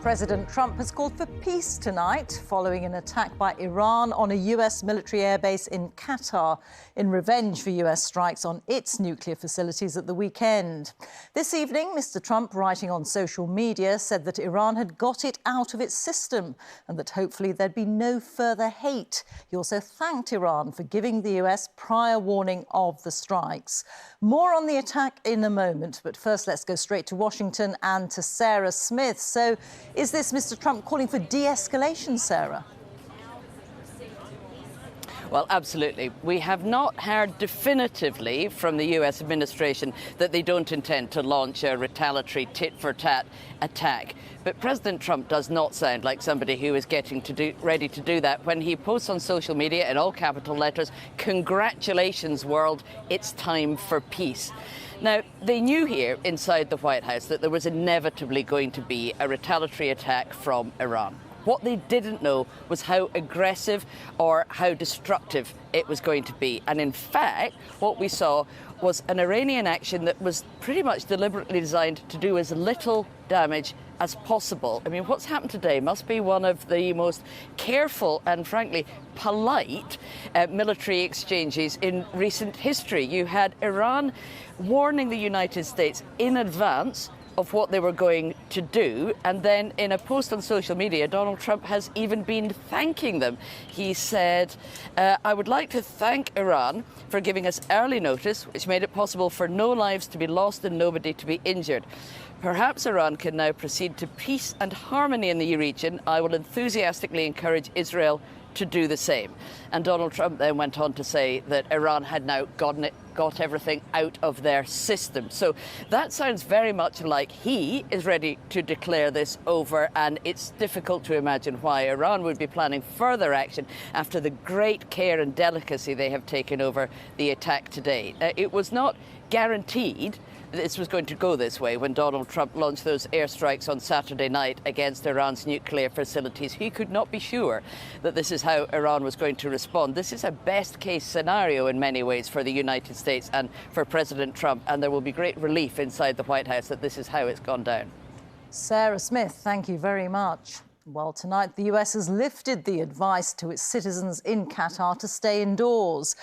President Trump has called for peace tonight following an attack by Iran on a US military airbase in Qatar in revenge for US strikes on its nuclear facilities at the weekend. This evening, Mr. Trump, writing on social media, said that Iran had got it out of its system and that hopefully there'd be no further hate. He also thanked Iran for giving the US prior warning of the strikes. More on the attack in a moment, but first let's go straight to Washington and to Sarah Smith. So, is this Mr. Trump calling for de-escalation, Sarah? Well, absolutely. We have not heard definitively from the US administration that they don't intend to launch a retaliatory tit-for-tat attack. But President Trump does not sound like somebody who is ready to do that when he posts on social media in all capital letters, "Congratulations, world, it's time for peace." Now, they knew here inside the White House that there was inevitably going to be a retaliatory attack from Iran. What they didn't know was how aggressive or how destructive it was going to be. And in fact, what we saw was an Iranian action that was pretty much deliberately designed to do as little damage as possible. I mean, what's happened today must be one of the most careful and, frankly, polite military exchanges in recent history. You had Iran warning the United States in advance of what they were going to do. And then in a post on social media, Donald Trump has even been thanking them. He said, "I would like to thank Iran for giving us early notice, which made it possible for no lives to be lost and nobody to be injured. Perhaps Iran can now proceed to peace and harmony in the region. I will enthusiastically encourage Israel to do the same." And Donald Trump then went on to say that Iran had now got everything out of their system. So that sounds very much like he is ready to declare this over, and it's difficult to imagine why Iran would be planning further action after the great care and delicacy they have taken over the attack today. It was not guaranteed that this was going to go this way when Donald Trump launched those airstrikes on Saturday night against Iran's nuclear facilities. He could not be sure that this is how Iran was going to respond. This is a best-case scenario in many ways for the United States and for President Trump, and there will be great relief inside the White House that this is how it's gone down. Sarah Smith, thank you very much. Well, tonight the US has lifted the advice to its citizens in Qatar to stay indoors.